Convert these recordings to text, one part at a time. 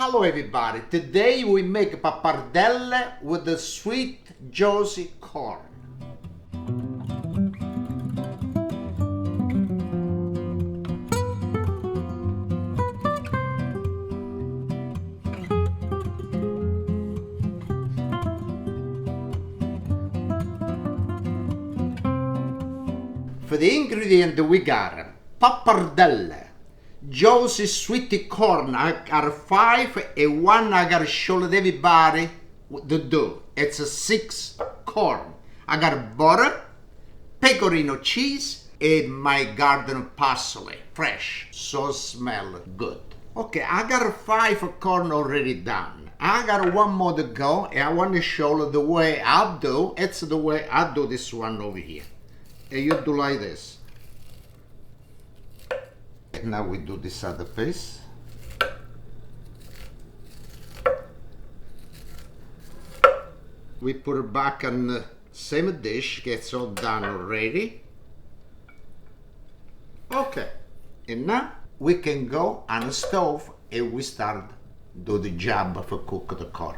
Hello everybody, today we make pappardelle with the sweet juicy corn. For the ingredient we got pappardelle, juicy sweet corn. I got 5 and 1 I got show everybody the dough. It's a 6 corn. I got butter, pecorino cheese, and my garden parsley, fresh, so smell good. Okay, I got 5 corn already done. I got 1 more to go, and I want to show the way I do. It's the way I do this one over here. And you do like this. Now we do this other piece. We put it back on the same dish, gets all done already. Okay, and now we can go on the stove and we start do the job for cook the corn.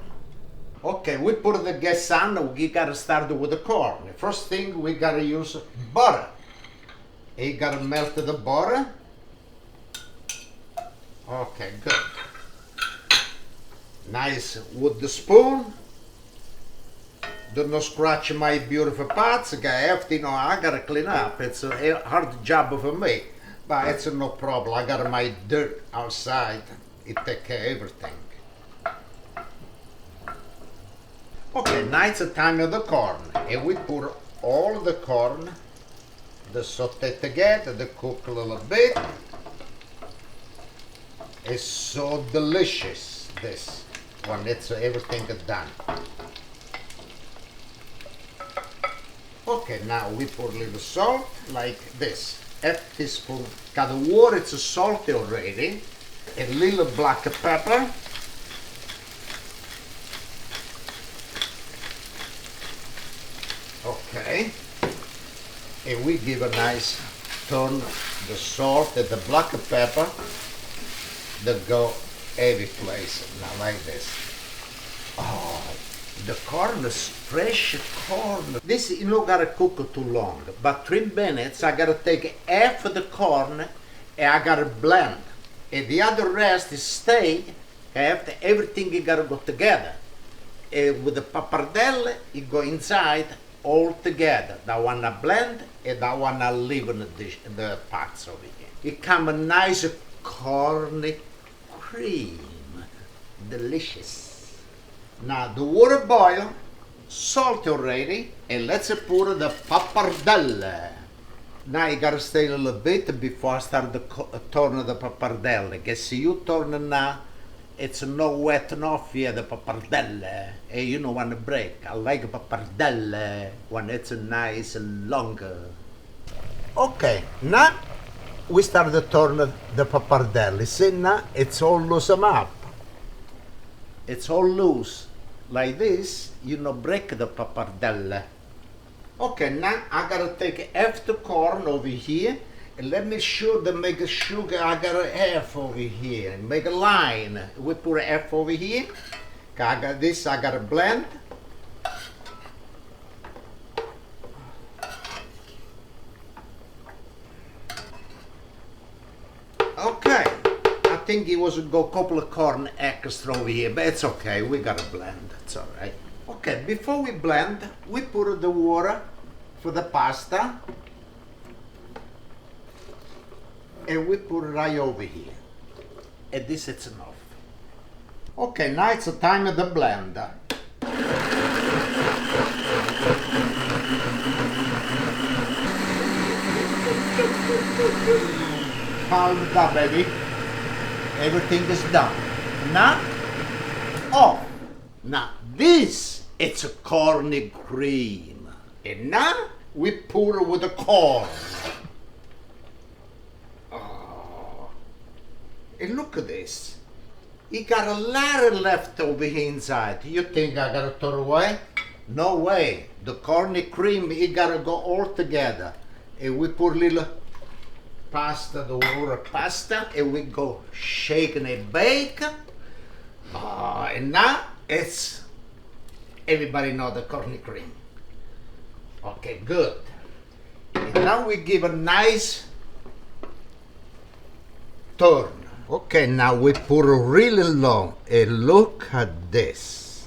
Okay, we put the gas on, we gotta start with the corn. The first thing we gotta use butter. You gotta melt the butter. Okay, good. Nice with the spoon. Do not scratch my beautiful parts. I have to, I gotta clean up. It's a hard job for me, but it's no problem. I got my dirt outside. It take care of everything. Okay, now it's the time of the corn. And we put all the corn, the saute together, the cook a little bit. It's so delicious, this, when it's everything done. Okay, now we put a little salt, like this. 1 teaspoon, got the water, it's salty already. A little black pepper. Okay, and we give a nice turn, the salt and the black pepper. That go every place, now like this. Oh, the corn is fresh corn. This you don't gotta cook too long, but 3 minutes I gotta take half of the corn and I gotta blend. And the other rest is stay, after everything you gotta go together. And with the pappardelle, you go inside all together. That one I blend and that one I leave in the dish, in the pots over here. It come a nice corny cream, delicious. Now the water boil, salt already, and let's put the pappardelle. Now you gotta stay a little bit before I start the turn of the pappardelle. Because you turn now, it's no wet enough here, the pappardelle. And you don't want to break. I like pappardelle when it's nice and longer. Okay, now we start to turn the pappardelle. See now, it's all loosen up. It's all loose. Like this, you don't break the pappardelle. Okay, now I gotta take half the corn over here. And let me sure to make a sugar, I got a half over here. And make a line. We put a half over here. I got this, I gotta blend. Okay, I think it was go a couple of corn extra over here, but it's okay, we gotta blend, it's alright. Okay, before we blend, we put the water for the pasta, and we put it right over here, and this it's enough. Okay, now it's the time of the blend. All done, baby. Everything is done. Now, oh, now this, it's a corny cream. And now we pour it with the corn. Oh, and look at this. You got a lot left over here inside. You think I gotta throw away? No way. The corny cream, it gotta go all together. And we put a little pasta, the water pasta, and we go shake and bake And now it's everybody know the corny cream. Okay, good. And now we give a nice turn. Okay, now we pour really long. And look at this.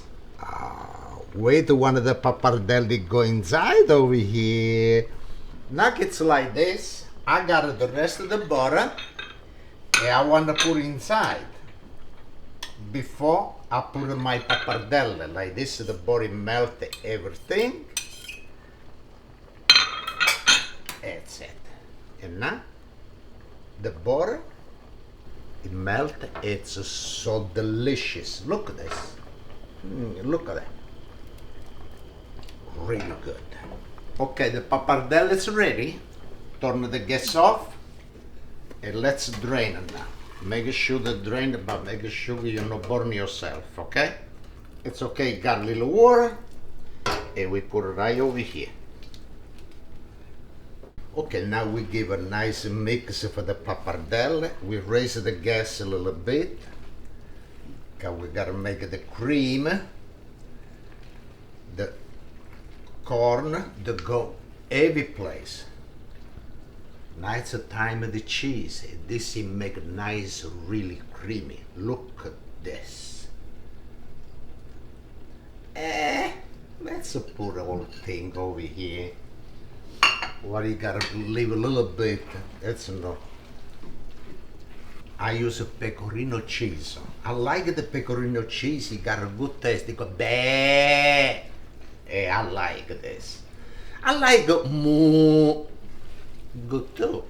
Wait, one of the pappardelle go inside over here. Nuggets like this. I got the rest of the butter. And I want to put inside. Before I put my pappardelle. Like this, the butter melt everything. That's it. And now, the butter, it melt. It's so delicious. Look at this. Look at that. Really good. Okay, the pappardelle is ready. Turn the gas off. And let's drain it now. Make sure the drain, but make sure you don't burn yourself, okay? It's okay, got a little water. And we put it right over here. Okay, now we give a nice mix for the pappardelle. We raise the gas a little bit. Because we gotta make the cream, the corn, to go every place. Now it's the time of the cheese. This will make it nice, really creamy. Look at this. Let's put the whole thing over here. What you gotta leave a little bit. That's enough. I use a pecorino cheese. I like the pecorino cheese. It got a good taste. It got bleh. I like this. I like more good too.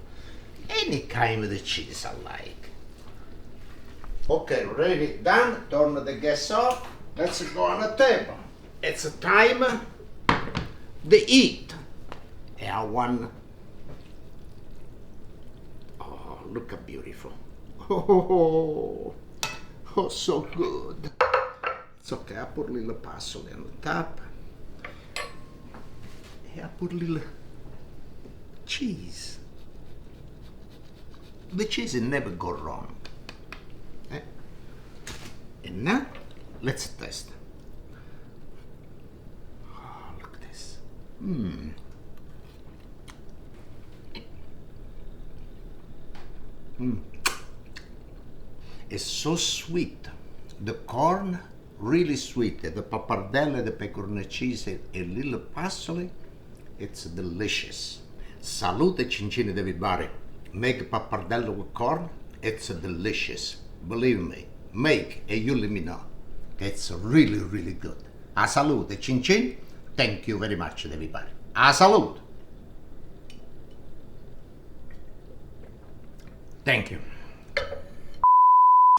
Any kind of the cheese I like. Okay, ready, done. Turn the gas off. Let's go on the table. It's time to eat. I want. Oh, look how beautiful. Oh, so good. It's okay. I put a little parsley on the top. I put a little cheese. The cheese will never go wrong. And now, let's test. Oh, look at this. It's so sweet. The corn, really sweet. The pappardelle, the pecorino cheese, a little parsley. It's delicious. Salute cincini everybody. Make pappardelle with corn. It's delicious. Believe me. Make and you let me know. It's really, really good. A salute, cin cin. Thank you very much, everybody. A salute. Thank you.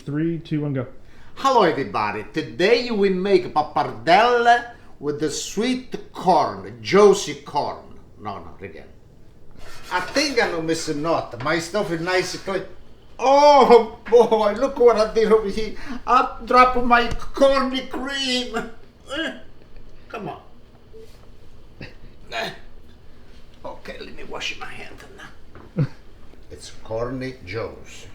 3, 2, 1, go. Hello, everybody. Today we make pappardelle with the sweet corn, juicy corn. No, again. I think I'm missing note. My stuff is nice and clean. Oh boy, look what I did over here. I dropped my corny cream. Come on. Okay, let me wash my hand now. It's corny juice.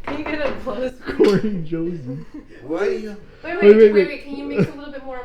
Can you get a close? Corey Josie. Where are you? Wait, can you mix a little bit more?